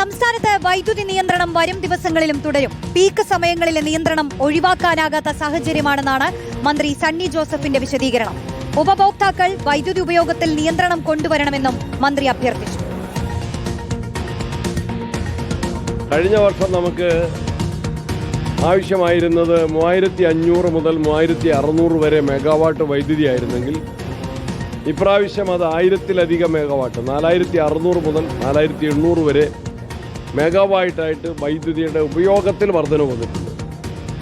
സംസ്ഥാനത്ത് വൈദ്യുതി നിയന്ത്രണം വരും ദിവസങ്ങളിലും തുടരും. പീക്ക് സമയങ്ങളിലെ നിയന്ത്രണം ഒഴിവാക്കാനാകാത്ത സാഹചര്യമാണെന്നാണ് മന്ത്രി സണ്ണി ജോസഫിന്റെ വിശദീകരണം. ഉപഭോക്താക്കൾ വൈദ്യുതി ഉപയോഗത്തിൽ നിയന്ത്രണം കൊണ്ടുവരണമെന്നും മന്ത്രി അഭ്യർത്ഥിച്ചു. കഴിഞ്ഞ വർഷം നമുക്ക് ആവശ്യമായിരുന്നത് 3500 മുതൽ 3600 വരെ മെഗാവാട്ട് വൈദ്യുതി ആയിരുന്നെങ്കിൽ ഇപ്രാവശ്യം അത് 1000-ലധികം മെഗാവാട്ട് 4600 മുതൽ 4800 വരെ മെഗാവാട്ടായിട്ട് വൈദ്യുതിയുടെ ഉപയോഗത്തിൽ വർധന വന്നിട്ടുണ്ട്.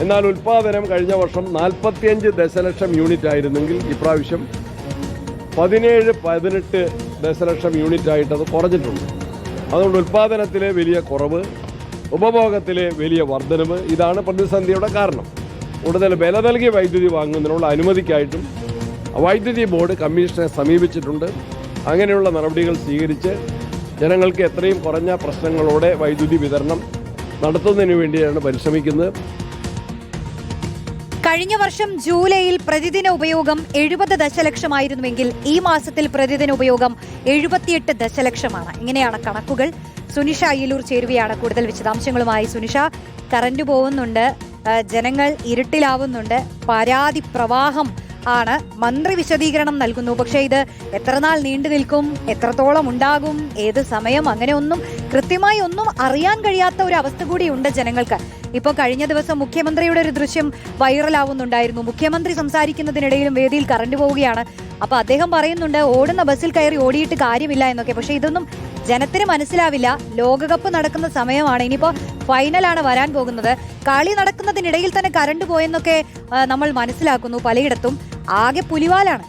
എന്നാൽ ഉൽപ്പാദനം കഴിഞ്ഞ വർഷം 45 ദശലക്ഷം യൂണിറ്റ് ആയിരുന്നെങ്കിൽ ഇപ്രാവശ്യം 17-18 ദശലക്ഷം യൂണിറ്റായിട്ട് അത് കുറഞ്ഞിട്ടുണ്ട്. അതുകൊണ്ട് ഉൽപ്പാദനത്തിലെ വലിയ കുറവ്, ഉപഭോഗത്തിലെ വലിയ വർധനവ്, ഇതാണ് പ്രതിസന്ധിയുടെ കാരണം. കൂടുതൽ വില നൽകി വൈദ്യുതി വാങ്ങുന്നതിനുള്ള അനുമതിക്കായിട്ടും വൈദ്യുതി ബോർഡ് കമ്മീഷനെ സമീപിച്ചിട്ടുണ്ട്. അങ്ങനെയുള്ള നടപടികൾ സ്വീകരിച്ച് ജനങ്ങൾക്ക് എത്രയും കുറഞ്ഞ പ്രശ്നങ്ങളോടെ വൈദ്യുതി വിതരണം നടത്തുന്നതിന് വേണ്ടിയാണ് പരിശ്രമിക്കുന്നത്. കഴിഞ്ഞ വർഷം ജൂലൈയിൽ പ്രതിദിന ഉപയോഗം 70 ദശലക്ഷമായിരുന്നുവെങ്കിൽ ഈ മാസത്തിൽ പ്രതിദിന ഉപയോഗം 78 ദശലക്ഷമാണ്. ഇങ്ങനെയാണ് കണക്കുകൾ. സുനിഷ അയ്യലൂർ ചേരുകയാണ് കൂടുതൽ വിശദാംശങ്ങളുമായി. സുനിഷ, കറന്റ് പോകുന്നുണ്ട്, ജനങ്ങൾ ഇരുട്ടിലാവുന്നുണ്ട്, പരാതി പ്രവാഹം ആണ്. മന്ത്രി വിശദീകരണം നൽകുന്നു. പക്ഷേ ഇത് എത്ര നാൾ നീണ്ടു നിൽക്കും, എത്രത്തോളം ഉണ്ടാകും, ഏത് സമയം, അങ്ങനെ ഒന്നും കൃത്യമായി ഒന്നും അറിയാൻ കഴിയാത്ത ഒരു അവസ്ഥ കൂടിയുണ്ട് ജനങ്ങൾക്ക്. ഇപ്പോൾ കഴിഞ്ഞ ദിവസം മുഖ്യമന്ത്രിയുടെ ഒരു ദൃശ്യം വൈറലാവുന്നുണ്ടായിരുന്നു. മുഖ്യമന്ത്രി സംസാരിക്കുന്നതിനിടയിലും വേദിയിൽ കറണ്ട് പോവുകയാണ്. അപ്പൊ അദ്ദേഹം പറയുന്നുണ്ട് ഓടുന്ന ബസ്സിൽ കയറി ഓടിയിട്ട് കാര്യമില്ല എന്നൊക്കെ. പക്ഷെ ഇതൊന്നും ജനത്തിന് മനസ്സിലാവില്ല. ലോകകപ്പ് നടക്കുന്ന സമയമാണ്, ഇനിയിപ്പോ ഫൈനലാണ് വരാൻ പോകുന്നത്. കളി നടക്കുന്നതിനിടയിൽ തന്നെ കറണ്ട് പോയെന്നൊക്കെ നമ്മൾ മനസ്സിലാക്കുന്നു. പലയിടത്തും ആകെ പുലിവാലാണ്.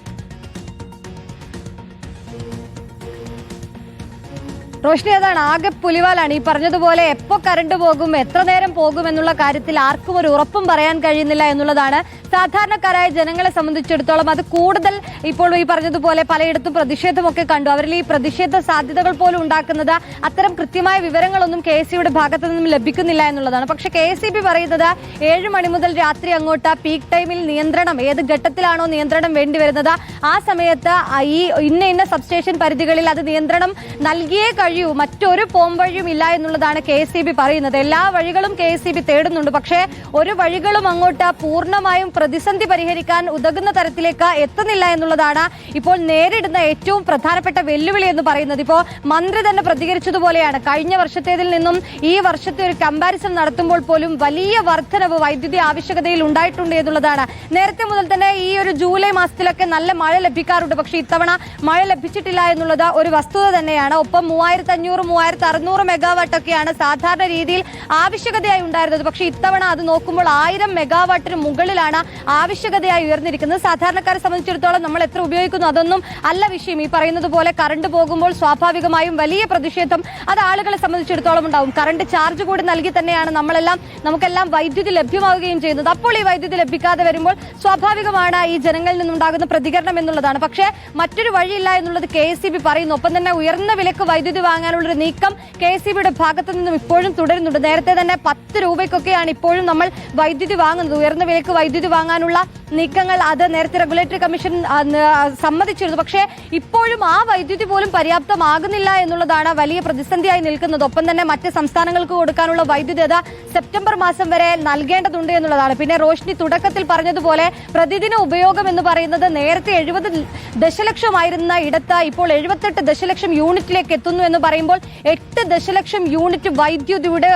റോഷ്നി, അതാണ്, ആകെ പുലിവാലാണ്. ഈ പറഞ്ഞതുപോലെ എപ്പോ കറണ്ട് പോകും, എത്ര നേരം പോകും എന്നുള്ള കാര്യത്തിൽ ആർക്കും ഒരു ഉറപ്പും പറയാൻ കഴിയുന്നില്ല എന്നുള്ളതാണ്. സാധാരണക്കാരായ ജനങ്ങളെ സംബന്ധിച്ചിടത്തോളം അത് കൂടുതൽ ഇപ്പോൾ ഈ പറഞ്ഞതുപോലെ പലയിടത്തും പ്രതിഷേധമൊക്കെ കണ്ടു. അവരിൽ ഈ പ്രതിഷേധ സാധ്യതകൾ പോലും ഉണ്ടാക്കുന്നത് അത്തരം കൃത്യമായ വിവരങ്ങളൊന്നും KSEBിയുടെ ഭാഗത്തു നിന്നും ലഭിക്കുന്നില്ല എന്നുള്ളതാണ്. പക്ഷെ KSEB പറയുന്നത് 7 മണി മുതൽ രാത്രി അങ്ങോട്ട് പീക്ക് ടൈമിൽ നിയന്ത്രണം, ഏത് ഘട്ടത്തിലാണോ നിയന്ത്രണം വേണ്ടിവരുന്നത് ആ സമയത്ത് ഈ ഇന്ന സബ്സ്റ്റേഷൻ പരിധികളിൽ അത് നിയന്ത്രണം നൽകിയേ കഴിയൂ, മറ്റൊരു പോംവഴിയും ഇല്ല എന്നുള്ളതാണ് KSEB പറയുന്നത്. എല്ലാ വഴികളും KSEB തേടുന്നുണ്ട്. പക്ഷേ ഒരു വഴികളും അങ്ങോട്ട് പൂർണ്ണമായും പ്രതിസന്ധി പരിഹരിക്കാൻ ഉതകുന്ന തരത്തിലേക്ക് എത്തുന്നില്ല എന്നുള്ളതാണ് ഇപ്പോൾ നേരിടുന്ന ഏറ്റവും പ്രധാനപ്പെട്ട വെല്ലുവിളി എന്ന് പറയുന്നത്. ഇപ്പോൾ മന്ത്രി തന്നെ പ്രതികരിച്ചതുപോലെയാണ്, കഴിഞ്ഞ വർഷത്തേതിൽ നിന്നും ഈ വർഷത്തെ ഒരു കമ്പാരിസൺ നടത്തുമ്പോൾ പോലും വലിയ വർധനവ് വൈദ്യുതി ആവശ്യകതയിൽ ഉണ്ടായിട്ടുണ്ട് എന്നുള്ളതാണ്. നേരത്തെ മുതൽ തന്നെ ഈ ഒരു ജൂലൈ മാസത്തിലൊക്കെ നല്ല മഴ ലഭിക്കാറുണ്ട്. പക്ഷേ ഇത്തവണ മഴ ലഭിച്ചിട്ടില്ല എന്നുള്ളത് ഒരു വസ്തുത തന്നെയാണ്. ഒപ്പം 3500-3600 മെഗാവാട്ടൊക്കെയാണ് സാധാരണ രീതിയിൽ ആവശ്യകതയായി ഉണ്ടായിരുന്നത്. പക്ഷേ ഇത്തവണ അത് നോക്കുമ്പോൾ 1000 മെഗാവാട്ടിന് മുകളിലാണ് ആവശ്യകതയായി ഉയർന്നിരിക്കുന്നത്. സാധാരണക്കാരെ സംബന്ധിച്ചിടത്തോളം നമ്മൾ എത്ര ഉപയോഗിക്കുന്നു അതൊന്നും അല്ല വിഷയം. ഈ പറയുന്നത് പോലെ കറണ്ട് പോകുമ്പോൾ സ്വാഭാവികമായും വലിയ പ്രതിഷേധം അത് ആളുകളെ സംബന്ധിച്ചിടത്തോളം ഉണ്ടാവും. കറണ്ട് ചാർജ് കൂടി നൽകി തന്നെയാണ് നമുക്കെല്ലാം വൈദ്യുതി ലഭ്യമാവുകയും ചെയ്യുന്നത്. അപ്പോൾ ഈ വൈദ്യുതി ലഭിക്കാതെ വരുമ്പോൾ സ്വാഭാവികമാണ് ഈ ജനങ്ങളിൽ നിന്നുണ്ടാകുന്ന പ്രതികരണം എന്നുള്ളതാണ്. പക്ഷേ മറ്റൊരു വഴിയില്ല എന്നുള്ളത് KSEB പറയുന്നു. ഒപ്പം തന്നെ ഉയർന്ന വിലക്ക് വൈദ്യുതി വാങ്ങാനുള്ളൊരു നീക്കം KSEBിയുടെ ഭാഗത്തു നിന്നും ഇപ്പോഴും തുടരുന്നുണ്ട്. നേരത്തെ തന്നെ 10 രൂപയ്ക്കൊക്കെയാണ് ഇപ്പോഴും നമ്മൾ വൈദ്യുതി വാങ്ങുന്നത്. ഉയർന്ന വിലക്ക് വൈദ്യുതി വാങ്ങാനുള്ള നീക്കങ്ങൾ അത് നേരത്തെ റെഗുലേറ്ററി കമ്മീഷൻ സമ്മതിച്ചിരുന്നു. പക്ഷേ ഇപ്പോഴും ആ വൈദ്യുതി പോലും പര്യാപ്തമാകുന്നില്ല എന്നുള്ളതാണ് വലിയ പ്രതിസന്ധിയായി നിൽക്കുന്നത്. ഒപ്പം തന്നെ മറ്റ് സംസ്ഥാനങ്ങൾക്ക് കൊടുക്കാനുള്ള വൈദ്യുതി അത് സെപ്റ്റംബർ മാസം വരെ നൽകേണ്ടതുണ്ട് എന്നുള്ളതാണ്. പിന്നെ റോഷ്നി തുടക്കത്തിൽ പറഞ്ഞതുപോലെ പ്രതിദിന ഉപയോഗം എന്ന് പറയുന്നത് നേരത്തെ 70 ദശലക്ഷമായിരുന്ന ഇടത്ത് ഇപ്പോൾ 78 ദശലക്ഷം യൂണിറ്റിലേക്ക് എത്തുന്നു എന്ന് പറയുമ്പോൾ 8 ദശലക്ഷം യൂണിറ്റ് വൈദ്യുതിയുടെ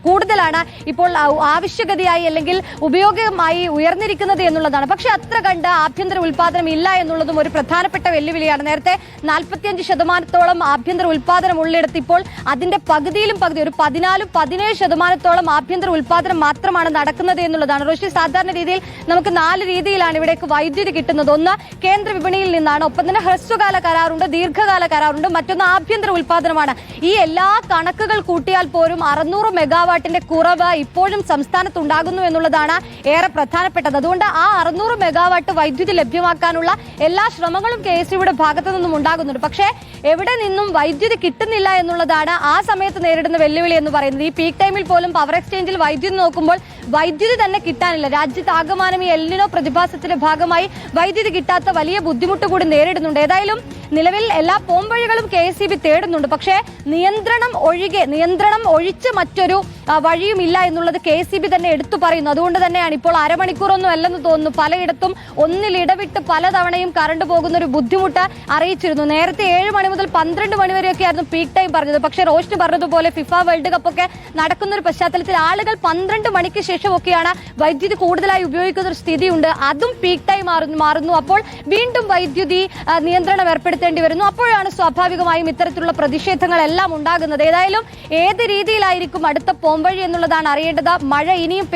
കൂടുതലാണ് ഇപ്പോൾ ആവശ്യകതയായി അല്ലെങ്കിൽ ഉപയോഗമായി ഉയർന്നിരിക്കുന്നത് എന്നുള്ളതാണ്. പക്ഷെ അത്ര കണ്ട് ആഭ്യന്തര ഉൽപാദനം ഇല്ല എന്നുള്ളതും ഒരു പ്രധാനപ്പെട്ട വെല്ലുവിളിയാണ്. നേരത്തെ 45% ആഭ്യന്തര ഉൽപാദനം ഉള്ളിടത്ത് ഇപ്പോൾ അതിന്റെ പകുതിയിലും പകുതി, ഒരു 14-17% ആഭ്യന്തര ഉൽപാദനം മാത്രമാണ് നടക്കുന്നത് എന്നുള്ളതാണ്. റോഷി, സാധാരണ രീതിയിൽ നമുക്ക് 4 രീതിയിലാണ് ഇവിടേക്ക് വൈദ്യുതി കിട്ടുന്നത്. ഒന്ന് കേന്ദ്ര വിപണിയിൽ നിന്നാണ്, ഒപ്പം തന്നെ ഹ്രസ്വകാല കരാറുണ്ട്, ദീർഘകാല കരാറുണ്ട്, മറ്റൊന്ന് ആഭ്യന്തര ഉൽപാദനമാണ്. ഈ എല്ലാ കണക്കുകൾ കൂട്ടിയാൽ പോലും 600 മെഗാവാട്ടിന്റെ കുറവ് ഇപ്പോഴും സംസ്ഥാനത്ത് ഉണ്ടാകുന്നു എന്നുള്ളതാണ് ഏറെ പ്രധാനപ്പെട്ടത്. അതുകൊണ്ട് ആ 600 മെഗാവാട്ട് വൈദ്യുതി ലഭ്യമാക്കാനുള്ള എല്ലാ ശ്രമങ്ങളും KSEBിയുടെ ഭാഗത്തു നിന്നും ഉണ്ടാകുന്നുണ്ട്. പക്ഷേ എവിടെ നിന്നും വൈദ്യുതി കിട്ടുന്നില്ല എന്നുള്ളതാണ് ആ സമയത്ത് നേരിടുന്ന വെല്ലുവിളി എന്ന് പറയുന്നത്. ഈ പീക്ക് ടൈമിൽ പോലും പവർ എക്സ്ചേഞ്ചിൽ വൈദ്യുതി നോക്കുമ്പോൾ വൈദ്യുതി തന്നെ കിട്ടാനില്ല. രാജ്യത്താകമാനം ഈ എൽ നിനോ പ്രതിഭാസത്തിന്റെ ഭാഗമായി വൈദ്യുതി കിട്ടാത്ത വലിയ ബുദ്ധിമുട്ട് കൂടി നേരിടുന്നുണ്ട്. ഏതായാലും നിലവിൽ എല്ലാ പോംവഴികളും KSEB തേടുന്നുണ്ട്. പക്ഷേ നിയന്ത്രണം ഒഴിച്ച് മറ്റൊരു വഴിയുമില്ല എന്നുള്ളത് KSEB തന്നെ എടുത്തു പറയുന്നു. അതുകൊണ്ട് തന്നെയാണ് ഇപ്പോൾ അരമണിക്കൂറൊന്നും അല്ലെന്ന് തോന്നുന്നു പലയിടത്തും ഒന്നിലിടവിട്ട് പലതവണയും കറണ്ട് പോകുന്ന ഒരു ബുദ്ധിമുട്ട് അറിയിച്ചിരുന്നു. നേരത്തെ 7 മണി മുതൽ 12 മണി വരെയൊക്കെ ആയിരുന്നു പീക്ക് ടൈം പറഞ്ഞത്. പക്ഷേ റോഷ്നി പറഞ്ഞതുപോലെ ഫിഫ വേൾഡ് കപ്പ് ഒക്കെ നടക്കുന്ന ഒരു പശ്ചാത്തലത്തിൽ ആളുകൾ 12 മണിക്ക് ശേഷമൊക്കെയാണ് വൈദ്യുതി കൂടുതലായി ഉപയോഗിക്കുന്ന ഒരു സ്ഥിതിയുണ്ട്. അതും പീക്ക് ടൈം മാറുന്നു. അപ്പോൾ വീണ്ടും വൈദ്യുതി നിയന്ത്രണം ഏർപ്പെടുത്തേണ്ടി വരുന്നു. അപ്പോഴാണ് സ്വാഭാവികമായും ഇത്തരത്തിലുള്ള പ്രതിഷേധങ്ങളെല്ലാം ഉണ്ടാകുന്നത്. ഏതായാലും ഏത് രീതിയിലായിരിക്കും അടുത്ത പോംവഴി എന്നുള്ളതാണ് അറിയേണ്ടത്. മഴ ഇനിയും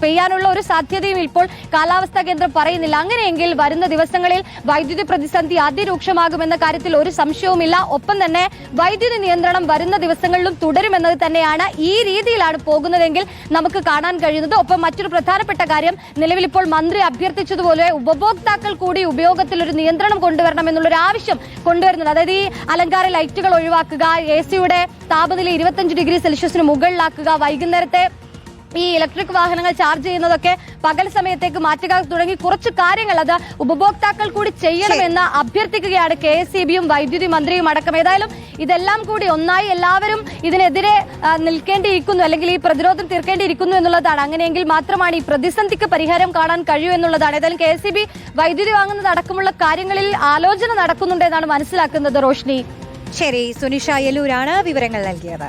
പെയ്യാനുള്ള ഒരു സാധ്യതയും ഇപ്പോൾ കാലാവസ്ഥാ കേന്ദ്രം പറയുന്നില്ല. അങ്ങനെയെങ്കിൽ വരുന്ന ദിവസങ്ങളിൽ വൈദ്യുതി പ്രതിസന്ധി അതിരൂക്ഷമാകുമെന്ന കാര്യത്തിൽ ഒരു സംശയവുമില്ല. ഒപ്പം തന്നെ വൈദ്യുതി നിയന്ത്രണം വരുന്ന ദിവസങ്ങളിലും തുടരുമെന്നത് തന്നെയാണ്. ഈ രീതിയിലാണ് പോകുന്നതെങ്കിൽ നമുക്ക് കാണാൻ കഴിയുന്നത്. ഒപ്പം മറ്റൊരു പ്രധാനപ്പെട്ട കാര്യം, നിലവിൽ ഇപ്പോൾ മന്ത്രി അഭ്യർത്ഥിച്ചതുപോലെ ഉപഭോക്താക്കൾ കൂടി ഉപയോഗത്തിൽ ഒരു നിയന്ത്രണം കൊണ്ടുവരണം എന്നുള്ളൊരു ആവശ്യം കൊണ്ടുവരുന്നുണ്ട്. അതായത് ഈ അലങ്കാര ലൈറ്റുകൾ ഒഴിവാക്കുക, AC-യുടെ താപനില 25 ഡിഗ്രി സെൽഷ്യസിന് മുകളിലാക്കുക, വൈകുന്നേരത്തെ ഈ ഇലക്ട്രിക് വാഹനങ്ങൾ ചാർജ് ചെയ്യുന്നതൊക്കെ പകൽ സമയത്തേക്ക് മാറ്റുക തുടങ്ങി കുറച്ച് കാര്യങ്ങൾ അത് ഉപഭോക്താക്കൾ കൂടി ചെയ്യണമെന്ന് അഭ്യർത്ഥിക്കുകയാണ് KSEBയും വൈദ്യുതി മന്ത്രിയും അടക്കം. ഏതായാലും ഇതെല്ലാം കൂടി ഒന്നായി എല്ലാവരും ഇതിനെതിരെ നിൽക്കേണ്ടിയിരിക്കുന്നു, അല്ലെങ്കിൽ ഈ പ്രതിരോധം തീർക്കേണ്ടിയിരിക്കുന്നു എന്നുള്ളതാണ്. അങ്ങനെയെങ്കിൽ മാത്രമാണ് ഈ പ്രതിസന്ധിക്ക് പരിഹാരം കാണാൻ കഴിയൂ എന്നുള്ളതാണ്. ഏതായാലും KSEB വൈദ്യുതി വാങ്ങുന്നത് അടക്കമുള്ള കാര്യങ്ങളിൽ ആലോചന നടക്കുന്നുണ്ട് എന്നാണ് മനസ്സിലാക്കുന്നത്. റോഷ്നി. ശരി, സുനിഷ അയ്യലൂരാണ് വിവരങ്ങൾ നൽകിയത്.